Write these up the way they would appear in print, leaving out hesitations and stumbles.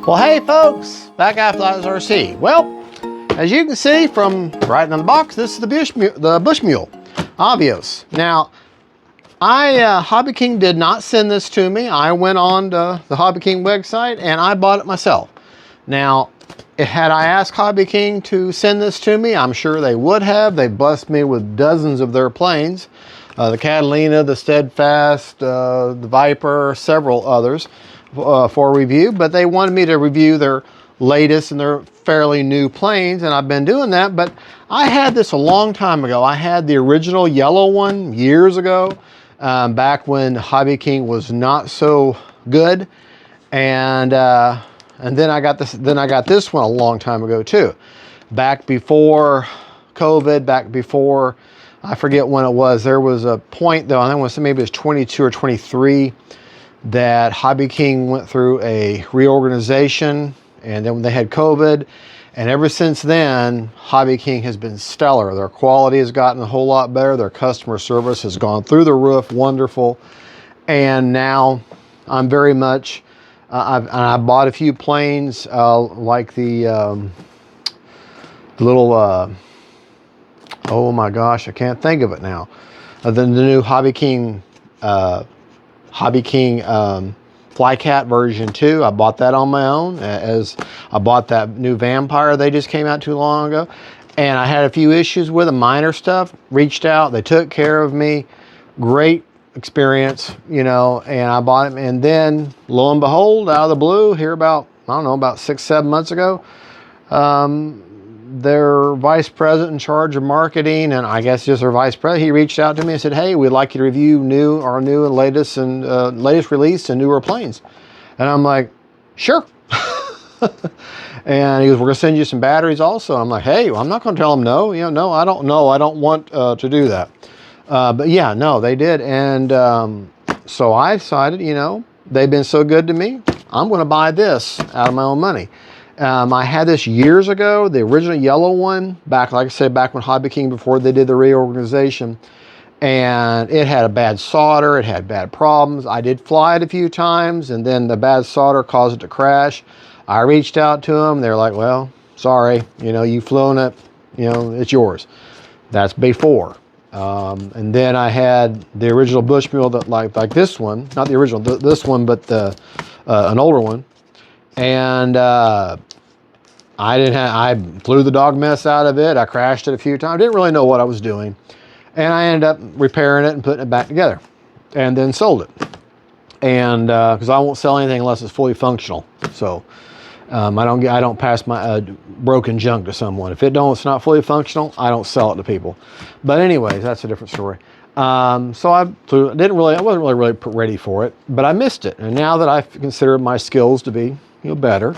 Well, hey folks, back after AVIOS RC. Well, as you can see from right on the box, this is the Bush Mule, AVIOS. Now, Hobby King did not send this to me. I went on to the Hobby King website and I bought it myself. Now, had I asked Hobby King to send this to me, I'm sure they would have. They blessed me with dozens of their planes. The Catalina, the Steadfast, the Viper, several others for review, but they wanted me to review their latest and their fairly new planes, and I've been doing that. But I had this a long time ago. I had the original yellow one years ago, back when Hobby King was not so good, and then I got this. Then I got this one a long time ago too, back before COVID, back before, I forget when it was. There was a point though, I think it was maybe it was 22 or 23, that Hobby King went through a reorganization, and then when they had COVID, and ever since then, Hobby King has been stellar. Their quality has gotten a whole lot better. Their customer service has gone through the roof, wonderful. And now I'm very much, I bought a few planes like the little, oh my gosh, I can't think of it now. The new Hobby King Flycat version 2. I bought that on my own, as I bought that new Vampire they just came out too long ago, and I had a few issues with the minor stuff. Reached out, they took care of me, great experience, you know, and I bought it. And then lo and behold, out of the blue, here about, I don't know, about 6-7 months ago, their vice president in charge of marketing, and I guess just their vice president, he reached out to me and said, hey, we'd like you to review our new and latest release and newer planes. And I'm like, sure. And he goes, we're gonna send you some batteries also. I'm like, hey, well, I'm not gonna tell them no. You know, I don't want to do that. But yeah, no, they did. And so I decided, you know, they've been so good to me, I'm gonna buy this out of my own money. I had this years ago, the original yellow one, back, like I said, back when Hobby King, before they did the reorganization, and it had a bad solder, it had bad problems. I did fly it a few times, and then the bad solder caused it to crash. I reached out to them, they're like, well, sorry, you know, you've flown it, you know, it's yours. That's before. And then I had the original Bush Mule, that like this one, not the original, this one, but an older one. And I flew the dog mess out of it. I crashed it a few times. Didn't really know what I was doing. And I ended up repairing it and putting it back together, and then sold it. And because I won't sell anything unless it's fully functional. So I don't pass my broken junk to someone. If it's not fully functional, I don't sell it to people. But anyways, that's a different story. So I wasn't really ready for it, but I missed it. And now that I consider my skills to be, you know, better,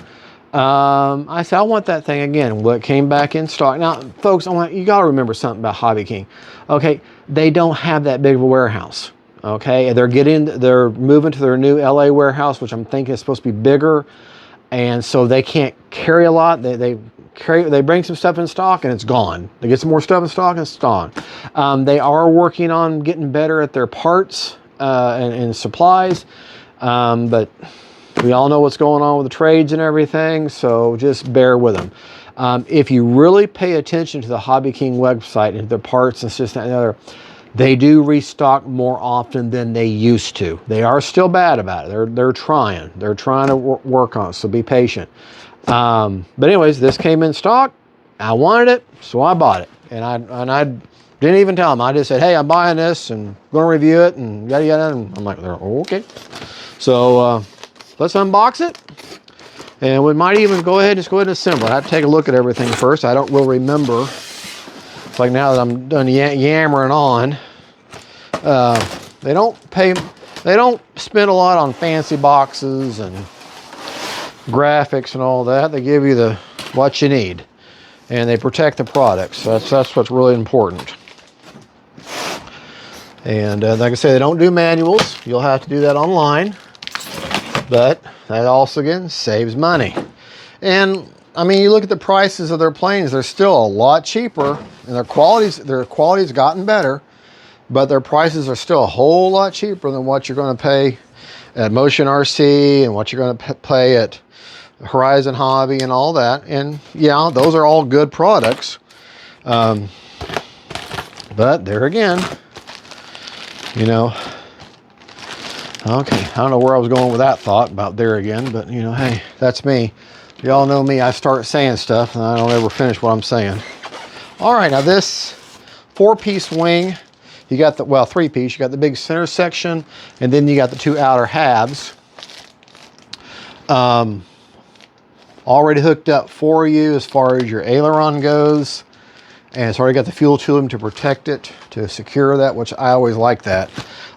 I said, I want that thing again. Well, it came back in stock. Now, folks, you got to remember something about Hobby King. Okay, they don't have that big of a warehouse. Okay, they're moving to their new LA warehouse, which I'm thinking is supposed to be bigger, and so they can't carry a lot. They bring some stuff in stock and it's gone. They get some more stuff in stock and it's gone. They are working on getting better at their parts and supplies, but we all know what's going on with the trades and everything, so just bear with them. If you really pay attention to the Hobby King website and the parts and this, that, and the other, they do restock more often than they used to. They are still bad about it. They're trying. They're trying to work on it, so be patient. But anyways, this came in stock. I wanted it, so I bought it. And I didn't even tell them. I just said, hey, I'm buying this and going to review it and yada yada. And I'm like, oh, okay. So let's unbox it. And we might even go ahead and assemble it. I have to take a look at everything first. I don't really remember. It's like now that I'm done yammering on, they don't spend a lot on fancy boxes and graphics and all that. They give you what you need, and they protect the products. So that's what's really important. And like I say, they don't do manuals. You'll have to do that online, but that also again saves money. And I mean, you look at the prices of their planes, they're still a lot cheaper, and their quality's gotten better, but their prices are still a whole lot cheaper than what you're going to pay at Motion RC and what you're going to pay at Horizon Hobby and all that. And yeah, those are all good products. But there again, you know, okay, I don't know where I was going with that thought about there again, but you know, hey, that's me. Y'all know me, I start saying stuff and I don't ever finish what I'm saying. All right, now this 4-piece wing, you got the, well, 3-piece, you got the big center section, and then you got the 2 outer halves. Already hooked up for you as far as your aileron goes. And it's already got the fuel tubing to protect it, to secure that, which I always like that.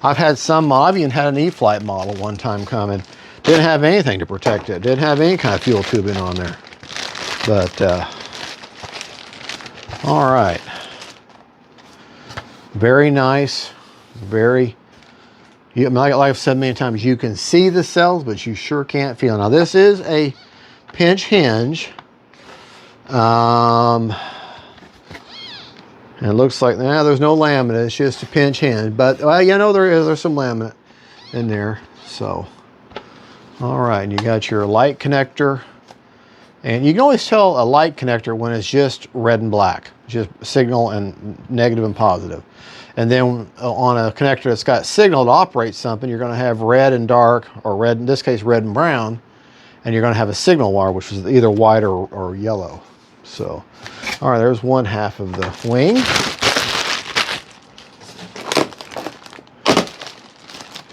I've had some, I've even had an E-Flight model one time coming. Didn't have anything to protect it. Didn't have any kind of fuel tubing on there. But, all right. Very nice. Very, like I've said many times, you can see the cells, but you sure can't feel. Now this is a pinch hinge. And it looks like, nah, there's no laminate, it's just a pinch hinge. But, well, you know, there's some laminate in there. So, all right, and you got your light connector. And you can always tell a light connector when it's just red and black. Just signal and negative and positive. And then on a connector that's got signal to operate something, you're going to have red and dark, or red, in this case, red and brown. And you're going to have a signal wire, which is either white or yellow. So, all right, there's one half of the wing.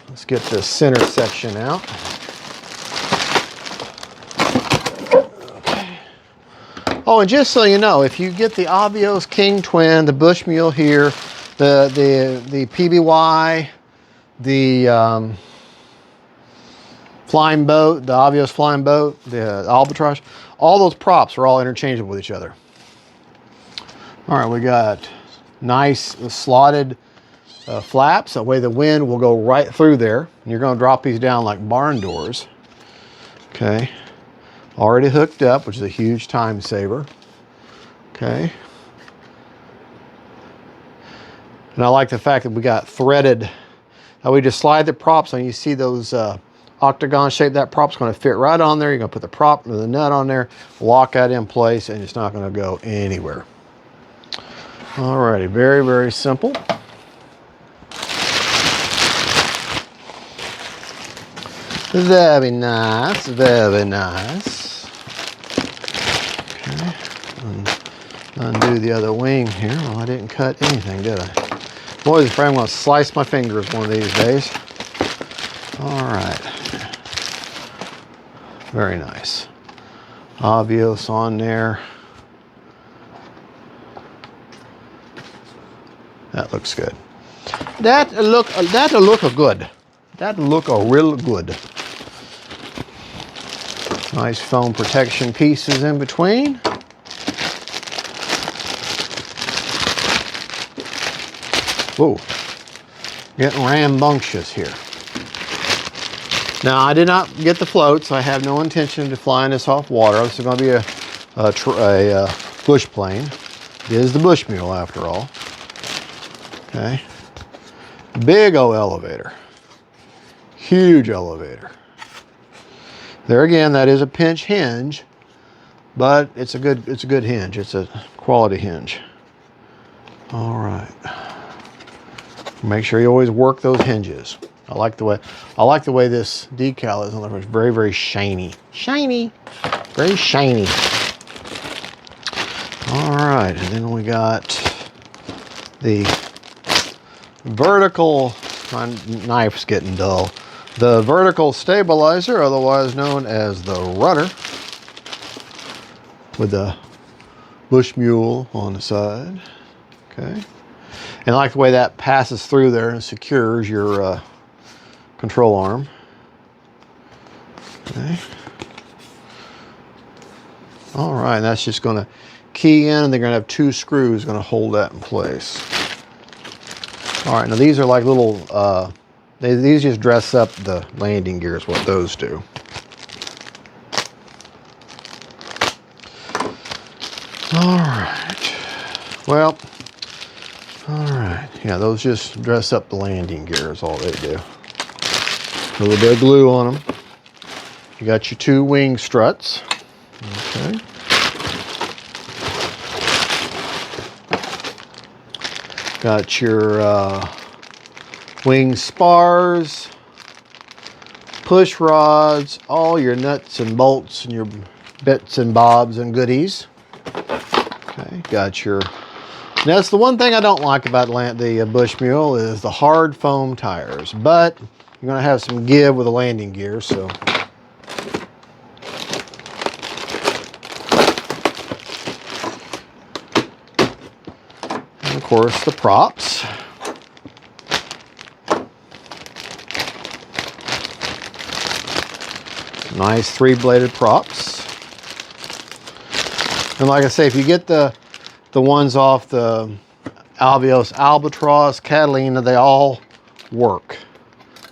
Let's get the center section out. Okay. Oh, and just so you know, if you get the AVIOS King Twin, the Bush Mule here, the PBY, the flying boat, the AVIOS flying boat, the Albatross, all those props are all interchangeable with each other. All right, we got nice slotted flaps. That way the wind will go right through there. And you're going to drop these down like barn doors. Okay. Already hooked up, which is a huge time saver. Okay. And I like the fact that we got threaded. Now we just slide the props on. You see those octagon shape, that prop's going to fit right on there. You're going to put the prop or the nut on there, lock that in place, and it's not going to go anywhere. Alrighty, very, very simple. Very nice, very nice. Okay, undo the other wing here. Well, I didn't cut anything, did I? Boys, afraid I'm going to slice my fingers one of these days. All right. Very nice. AVIOS on there. That looks good. That'll look good. That'll look real good. Nice foam protection pieces in between. Whoa, getting rambunctious here. Now, I did not get the floats. I have no intention of flying this off water. This is going to be a bush plane. It is the Bush Mule, after all. Okay. Big old elevator. Huge elevator. There again, that is a pinch hinge, but it's a good hinge. It's a quality hinge. All right. Make sure you always work those hinges. I like the way this decal is on there. It's very, very shiny. Shiny. Very shiny. All right, and then we got the vertical, my knife's getting dull. The vertical stabilizer, otherwise known as the rudder, with the Bush Mule on the side. Okay. And I like the way that passes through there and secures your control arm. Okay. All right, that's just going to key in, and they're going to have 2 screws going to hold that in place. All right, now these are like little, these just dress up the landing gears, what those do. All right, well, all right, yeah, those just dress up the landing gears, all they do. A little bit of glue on them. You got your 2 wing struts. Okay. Got your wing spars, push rods, all your nuts and bolts and your bits and bobs and goodies. Okay, got your... Now, that's the one thing I don't like about the Bush Mule is the hard foam tires, but you're going to have some give with the landing gear, so... And of course, the props. Nice three-bladed props. And like I say, if you get the ones off the AVIOS Albatross, Catalina, they all work.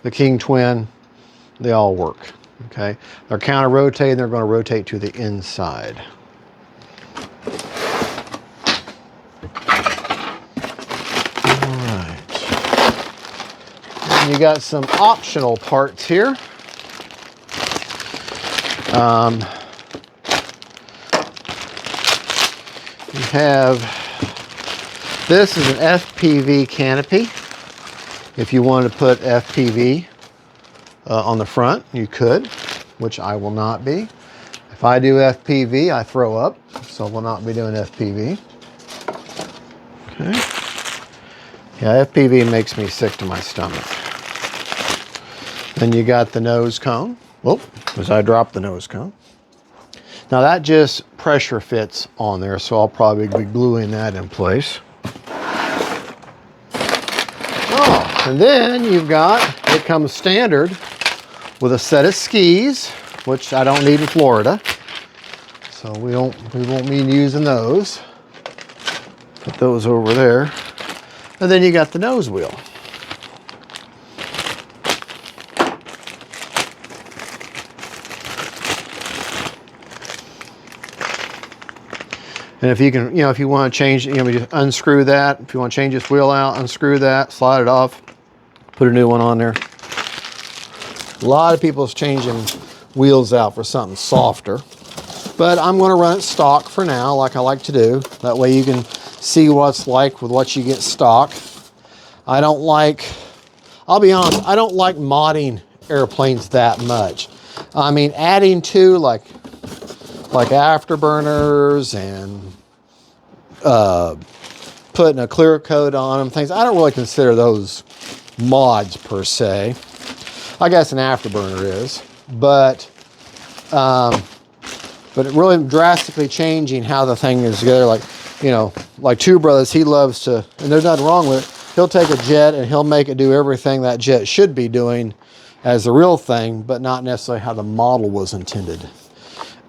The King Twin, they all work. Okay, they're counter-rotating, they're going to rotate to the inside. All right. And you got some optional parts here. You have, this is an FPV canopy. If you wanted to put FPV on the front, you could, which I will not be. If I do FPV, I throw up, so we'll not be doing FPV. Okay. Yeah, FPV makes me sick to my stomach. Then you got the nose cone. Whoop, as I dropped the nose cone. Now that just pressure fits on there, so I'll probably be gluing that in place. Oh, and then you've got, it comes standard with a set of skis, which I don't need in Florida. So we won't be using those. Put those over there. And then you got the nose wheel. And if you can, if you want to change, just unscrew that. If you want to change this wheel out, unscrew that, slide it off, put a new one on there. A lot of people's changing wheels out for something softer. But I'm going to run it stock for now, like I like to do. That way you can see what it's like with what you get stock. I don't like, I'll be honest, I don't like modding airplanes that much. I mean, adding to like afterburners and putting a clear coat on them, things, I don't really consider those mods per se. I guess an afterburner is, but it really drastically changing how the thing is together. Like Two Brothers, he loves to, and there's nothing wrong with it, he'll take a jet and he'll make it do everything that jet should be doing as the real thing, but not necessarily how the model was intended.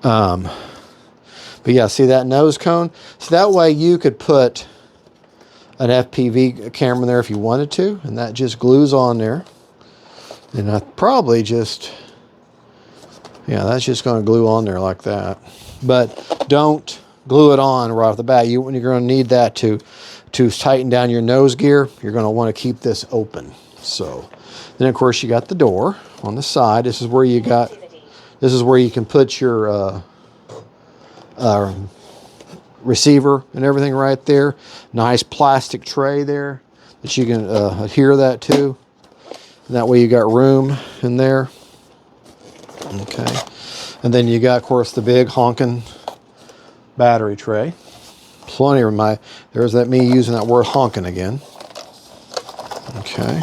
But yeah, see that nose cone? So that way you could put an FPV camera in there if you wanted to, and that just glues on there. And I probably just, yeah, that's just going to glue on there like that. But don't glue it on right off the bat. You're going to need that to tighten down your nose gear. You're going to want to keep this open. So then of course you got the door on the side. This is where you can put your receiver and everything right there. Nice plastic tray there that you can adhere that to. And that way you got room in there. Okay. And then you got, of course, the big honking battery tray. Plenty of there's that me using that word honking again. Okay.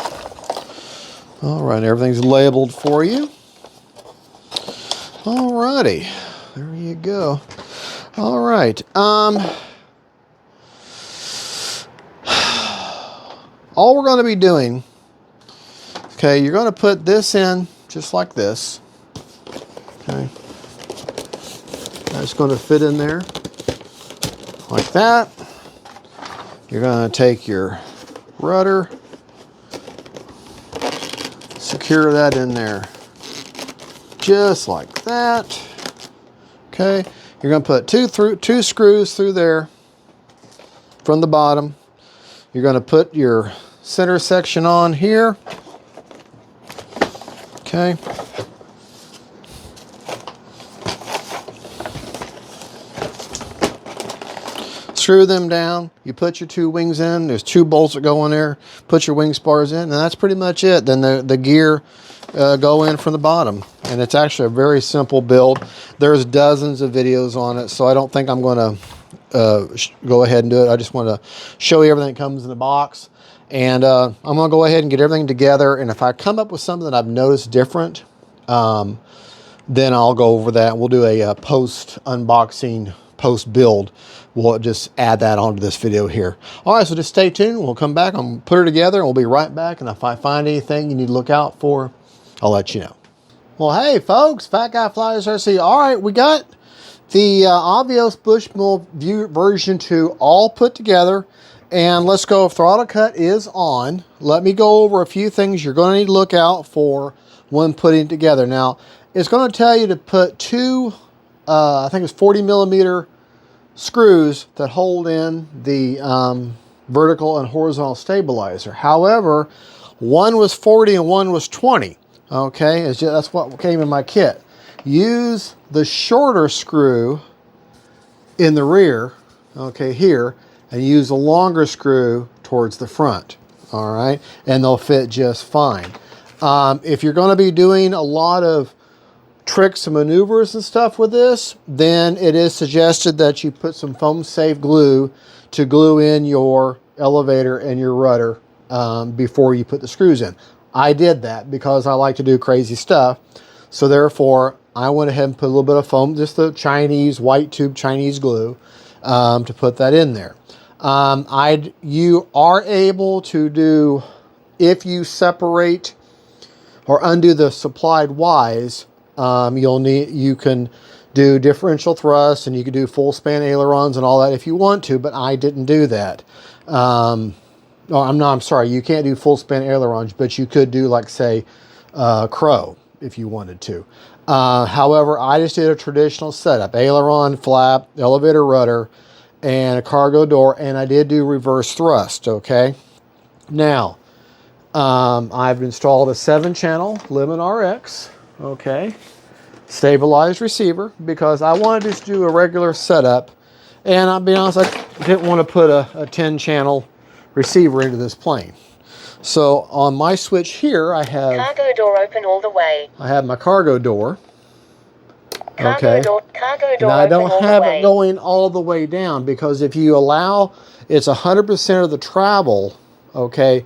All right, everything's labeled for you. All righty. There you go. All right. All we're going to be doing, okay, you're going to put this in just like this. Okay. That's going to fit in there like that. You're going to take your rudder, secure that in there just like that. Okay. You're going to put two screws through there from the bottom. You're going to put your center section on here. Okay. screw them down, you put your 2 wings in, there's 2 bolts that go in there, put your wing spars in, and that's pretty much it. Then the gear go in from the bottom. And it's actually a very simple build. There's dozens of videos on it, so I don't think I'm going to go ahead and do it. I just want to show you everything that comes in the box. And I'm going to go ahead and get everything together. And if I come up with something that I've noticed different, then I'll go over that. We'll do a post-unboxing, post-build. We'll just add that onto this video here. All right, so just stay tuned. We'll come back and put her together, and we'll be right back. And if I find anything you need to look out for, I'll let you know. Well, hey, folks, Fat Guy Flies RC. All right, we got the AVIOS Bushmule View version 2 all put together. And let's go. Throttle cut is on. Let me go over a few things you're going to need to look out for when putting it together. Now, it's going to tell you to put 2, I think it's 40 millimeter screws that hold in the vertical and horizontal stabilizer. However, one was 40 and one was 20. Okay, that's what came in my kit. Use the shorter screw in the rear, okay, here, and use the longer screw towards the front, all right? And they'll fit just fine. If you're going to be doing a lot of tricks and maneuvers and stuff with this, then it is suggested that you put some foam safe glue to glue in your elevator and your rudder before you put the screws in. I did that because I like to do crazy stuff. So therefore, I went ahead and put a little bit of foam, just the Chinese, white tube Chinese glue, to put that in there. You are able to do, if you separate or undo the supplied Ys, you can do differential thrust, and you can do full span ailerons and all that if you want to, but I didn't do that. I'm sorry, you can't do full span ailerons, but you could do, like, say, crow if you wanted to. However, I just did a traditional setup: aileron, flap, elevator rudder, and a cargo door, and I did do reverse thrust, okay? Now, I've installed a 7-channel Lemon RX, okay, stabilized receiver, because I wanted to just do a regular setup, and I'll be honest, I didn't want to put a 10-channel receiver into this plane. So on my switch here, I have cargo door open all the way. I have my cargo door. Cargo door and I don't open have all the it going all the way down, because if you allow, it's 100% of the travel, okay,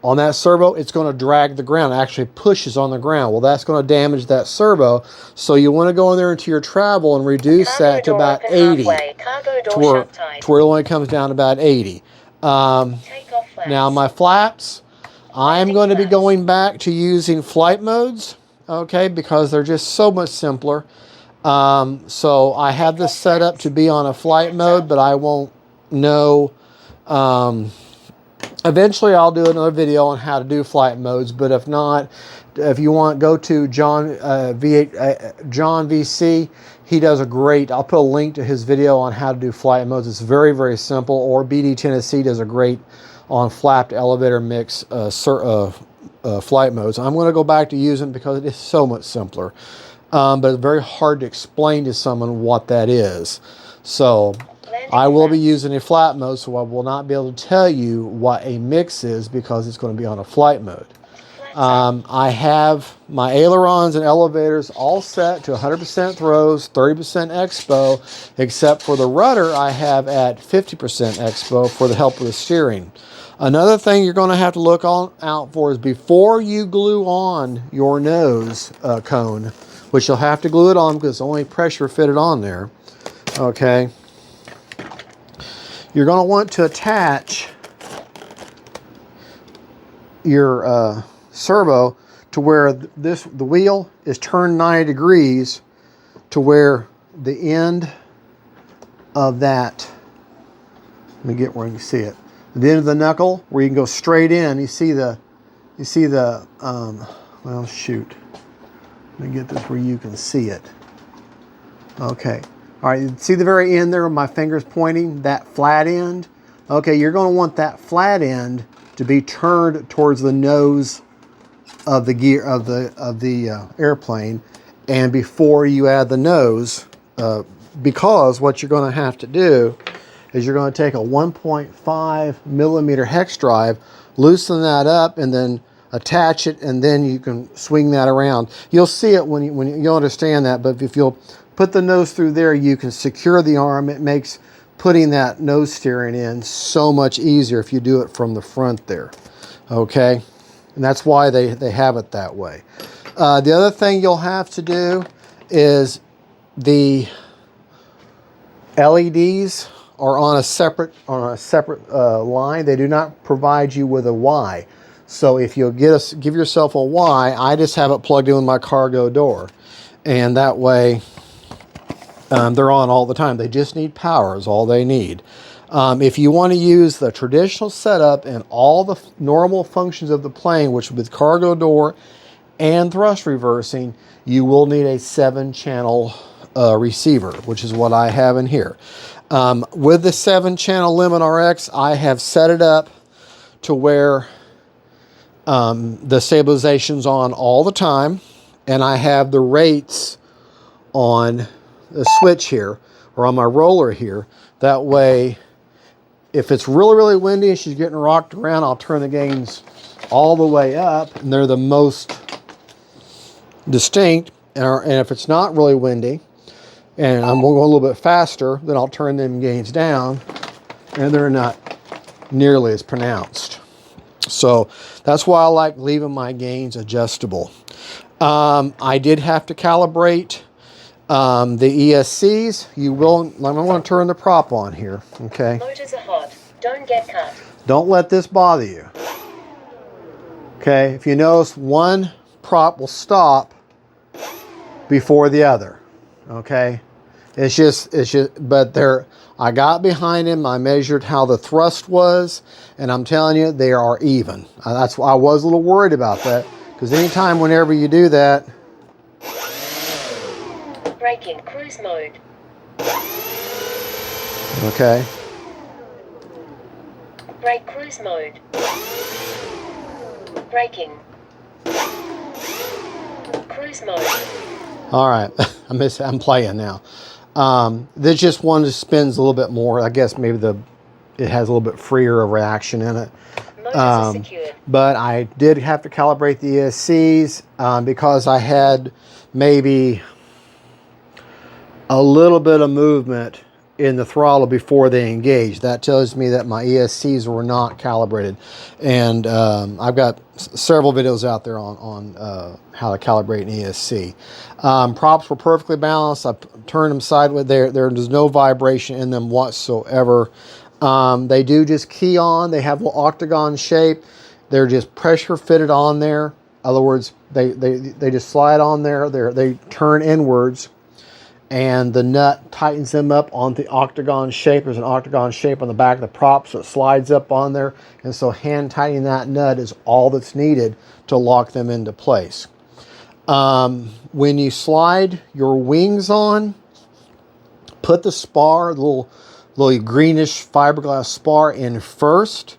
on that servo, it's going to drag the ground. It actually pushes on the ground. Well, that's going to damage that servo. So you want to go in there into your travel and reduce that to about 80, to where it only comes down to about 80. Now my flaps, I'm going to be going back to using flight modes, okay, because they're just so much simpler. So I have this set up to be on a flight mode, but I won't know. Eventually I'll do another video on how to do flight modes, but if not, if you want, go to John VC. He does a great, I'll put a link to his video on how to do flight modes. It's very, very simple. Or BD Tennessee does a great on flapped elevator mix flight modes. I'm going to go back to using because it is so much simpler. But it's very hard to explain to someone what that is. So I will be using a flat mode, so I will not be able to tell you what a mix is because it's going to be on a flight mode. I have my ailerons and elevators all set to 100% throws, 30% expo, except for the rudder I have at 50% expo for the help with the steering. Another thing you're going to have to look out for is before you glue on your nose cone, which you'll have to glue it on because it's only pressure fitted on there, okay? You're going to want to attach your servo to where the wheel is turned 90 degrees to where the end of that, let me get where you can see it, the end of the knuckle where you can go straight in. You see the well, shoot, let me get this where you can see it. Okay, all right, you see the very end there where my finger's pointing, that flat end? Okay, you're going to want that flat end to be turned towards the nose of the gear of the airplane, and before you add the nose, because what you're going to have to do is you're going to take a 1.5 millimeter hex drive, loosen that up, and then attach it, and then you can swing that around. You'll see it when you'll understand that, but if you'll put the nose through there, you can secure the arm. It makes putting that nose steering in so much easier if you do it from the front there, okay? And that's why they have it that way. The other thing you'll have to do is the LEDs are on a separate line. They do not provide you with a Y. So if you'll give yourself a Y, I just have it plugged in with my cargo door, and that way they're on all the time. They just need power is all they need. If you want to use the traditional setup and all the normal functions of the plane, which with cargo door and thrust reversing, you will need a 7-channel receiver, which is what I have in here. With the 7-channel Limit RX, I have set it up to where the stabilization's on all the time, and I have the rates on the switch here, or on my roller here. That way, if it's really, really windy and she's getting rocked around, I'll turn the gains all the way up, and they're the most distinct. And if it's not really windy, and I'm going to go a little bit faster, then I'll turn them gains down, and they're not nearly as pronounced. So that's why I like leaving my gains adjustable. I did have to calibrate the ESCs. I'm going to turn the prop on here, okay? Motors are hot. Don't get cut. Don't let this bother you. Okay, if you notice, one prop will stop before the other. Okay, it's just, but I got behind him, I measured how the thrust was, and I'm telling you, they are even. That's why I was a little worried about that, because anytime, whenever you do that. Braking cruise mode. Okay. Brake cruise mode. Braking. Cruise mode. All right, I'm playing now. This just one just spins a little bit more. I guess maybe it has a little bit freer of reaction in it. Motors are secured. But I did have to calibrate the ESCs because I had maybe a little bit of movement in the throttle before they engaged. That tells me that my ESCs were not calibrated. And I've got several videos out there on how to calibrate an ESC. Props were perfectly balanced. I turned them sideways. There's no vibration in them whatsoever. They do just key on. They have a little octagon shape. They're just pressure fitted on there. In other words, they just slide on there. They turn inwards, and the nut tightens them up on the octagon shape. There's an octagon shape on the back of the prop, so it slides up on there. And so hand tightening that nut is all that's needed to lock them into place. When you slide your wings on, put the spar, the little greenish fiberglass spar in first.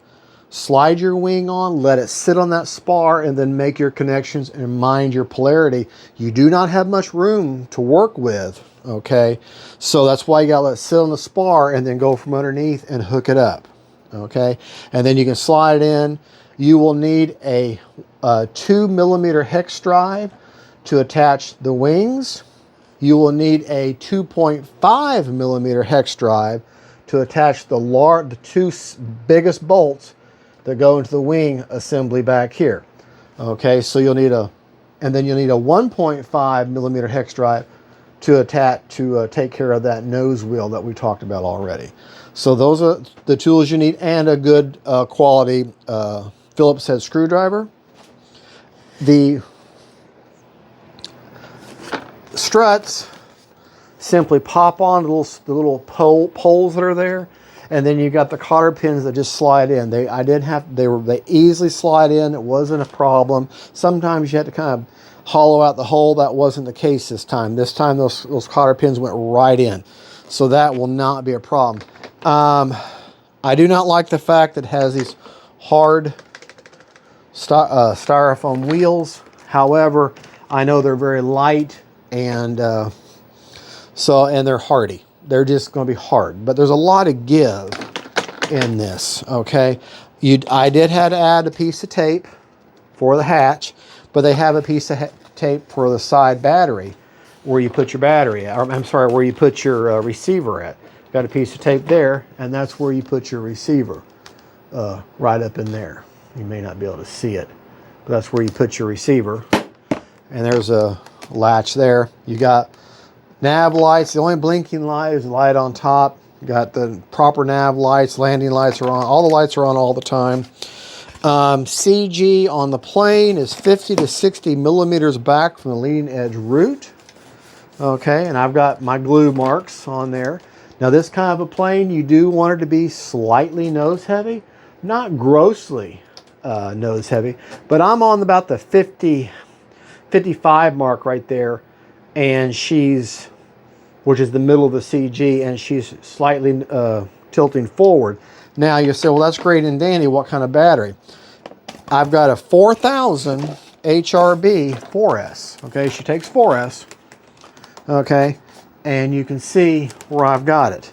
Slide your wing on, let it sit on that spar, and then make your connections and mind your polarity. You do not have much room to work with, okay? So that's why you gotta let it sit on the spar and then go from underneath and hook it up, okay? And then you can slide it in. You will need a 2 millimeter hex drive to attach the wings. You will need a 2.5 millimeter hex drive to attach the two biggest bolts that go into the wing assembly back here. Okay, so you'll need and then you'll need a 1.5 millimeter hex drive to take care of that nose wheel that we talked about already. So those are the tools you need, and a good quality Phillips head screwdriver. The struts simply pop on the little poles that are there, and then you got the cotter pins that just slide in. They easily slide in. It wasn't a problem. Sometimes you had to kind of hollow out the hole. That wasn't the case this time. This time those cotter pins went right in, so that will not be a problem. I do not like the fact that it has these hard styrofoam wheels. However, I know they're very light, and they're hardy. they're just going to be hard. But there's a lot of give in this, okay? I did have to add a piece of tape for the hatch, but they have a piece of tape for the side battery where you put your battery, or I'm sorry, where you put your receiver at. Got a piece of tape there, and that's where you put your receiver, right up in there. You may not be able to see it, but that's where you put your receiver. And there's a latch there. You got nav lights. The only blinking light is the light on top. You got the proper nav lights. Landing lights are on. All the lights are on all the time. CG on the plane is 50 to 60 millimeters back from the leading edge root. Okay, and I've got my glue marks on there. Now this kind of a plane, you do want it to be slightly nose heavy, not grossly nose heavy, but I'm on about the 55 mark right there, and she's, which is the middle of the CG, and she's slightly tilting forward. Now you say, well, that's great and dandy. What kind of battery? I've got a 4000 HRB 4S. Okay, she takes 4S. Okay, and you can see where I've got it.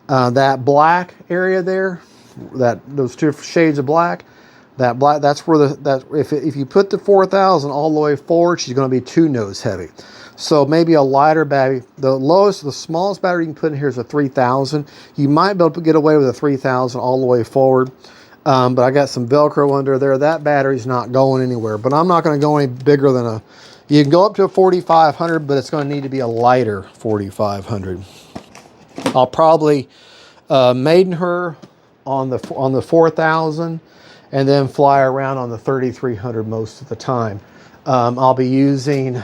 That black area there, those two shades of black, that's where if you put the 4000 all the way forward, she's going to be too nose heavy. So maybe a lighter battery. The smallest battery you can put in here is a 3000. You might be able to get away with a 3000 all the way forward. But I got some Velcro under there. That battery's not going anywhere. But I'm not going to go any bigger than a... You can go up to a 4500, but it's going to need to be a lighter 4500. I'll probably maiden her on the 4000 and then fly around on the 3300 most of the time. I'll be using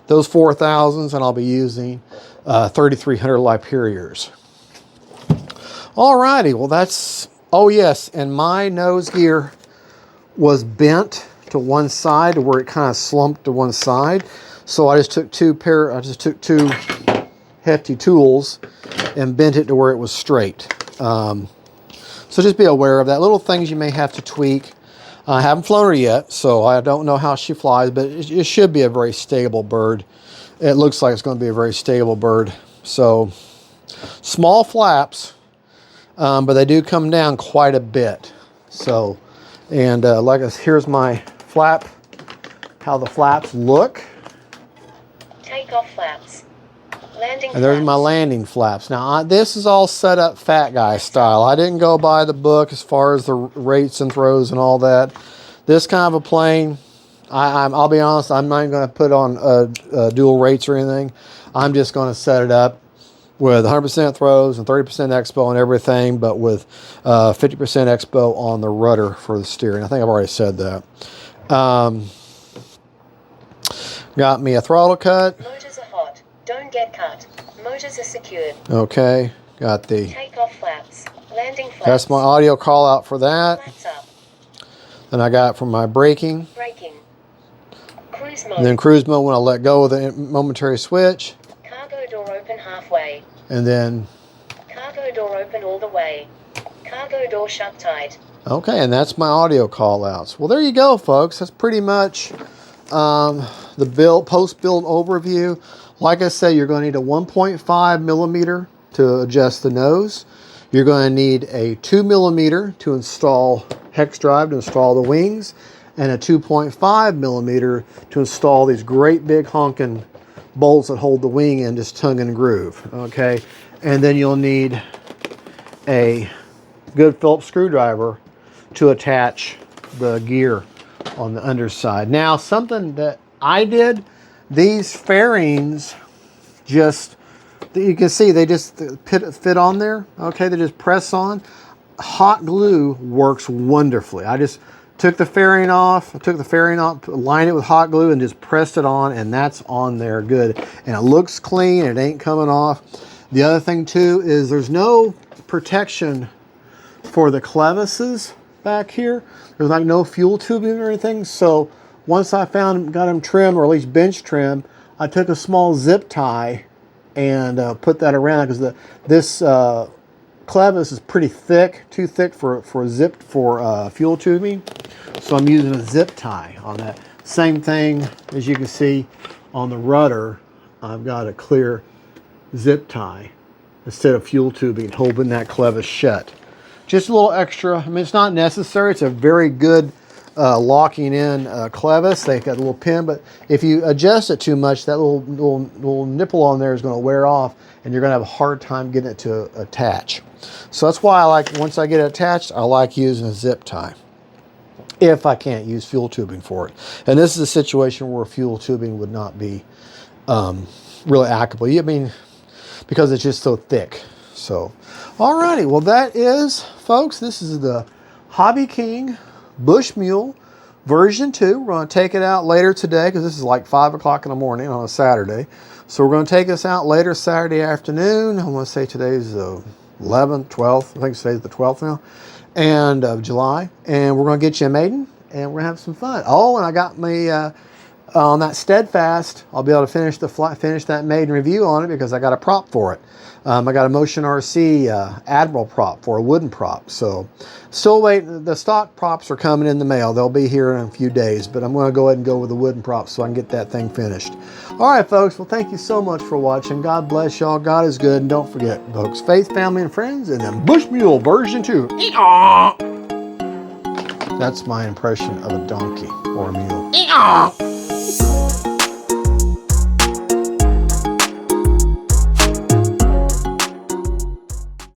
those 4000s, and I'll be using 3300 Liperiors. Alrighty, well that's... Oh yes, and my nose gear was bent to one side to where it kind of slumped to one side. So I just took two hefty tools and bent it to where it was straight. So just be aware of that. Little things you may have to tweak. I haven't flown her yet, so I don't know how she flies, but it should be a very stable bird. It looks like it's going to be a very stable bird. So small flaps, but they do come down quite a bit. So, and here's my flap, how the flaps look. Take off flaps. Landing And there's flaps. my landing flaps. Now, this is all set up fat guy style. I didn't go by the book as far as the rates and throws and all that. This kind of a plane, I'll be honest, I'm not going to put on dual rates or anything. I'm just going to set it up with 100% throws and 30% expo and everything, but with 50% expo on the rudder for the steering. I think I've already said that. Got me a throttle cut. Motors are hot. Don't get cut. Motors are secured. Okay, got the... Take off flaps. Landing flaps. That's my audio call out for that. Flaps up. Then I got from my braking. Braking. Cruise mode. And then cruise mode when I let go of the momentary switch. Cargo door open halfway. And then... Cargo door open all the way. Cargo door shut tight. Okay, and that's my audio call outs. Well, there you go, folks. That's pretty much the post-build overview. Like I said, you're going to need a 1.5 millimeter to adjust the nose. You're going to need a 2 millimeter to install hex drive to install the wings, and a 2.5 millimeter to install these great big honking bolts that hold the wing in, just tongue and groove. Okay, and then you'll need a good Phillips screwdriver to attach the gear on the underside. Now, something that I did, these fairings just, you can see they just fit on there. Okay, they just press on. Hot glue works wonderfully. I just took the fairing off, lined it with hot glue and just pressed it on, and that's on there good. And it looks clean, it ain't coming off. The other thing too is there's no protection for the clevises back here. There's like no fuel tubing or anything. So once I got them trimmed, or at least bench trim, I took a small zip tie and put that around, because this clevis is pretty thick, too thick for fuel tubing. So I'm using a zip tie on that. Same thing as you can see on the rudder. I've got a clear zip tie instead of fuel tubing, holding that clevis shut. Just a little extra. I mean, it's not necessary. It's a very good locking in clevis. They got a little pin, but if you adjust it too much, that little nipple on there is going to wear off, and you're going to have a hard time getting it to attach. So that's why I like, once I get it attached, I like using a zip tie if I can't use fuel tubing for it. And this is a situation where fuel tubing would not be really applicable. I mean, because it's just so thick. So, alrighty, well that is, folks, this is the Hobby King Bush Mule version 2. We're going to take it out later today because this is like 5 o'clock in the morning on a Saturday. So we're going to take this out later Saturday afternoon. I want to say today's the 11th, 12th. I think today's the 12th now, and of July. And we're going to get you a maiden, and we're going to have some fun. Oh, and I got me on that Steadfast. I'll be able to finish that maiden review on it because I got a prop for it. I got a Motion RC Admiral prop for a wooden prop. So still waiting. The stock props are coming in the mail. They'll be here in a few days, but I'm going to go ahead and go with the wooden prop so I can get that thing finished. All right, folks. Well, thank you so much for watching. God bless y'all. God is good. And don't forget, folks, faith, family, and friends, and then Bush Mule version 2. That's my impression of a donkey or a mule.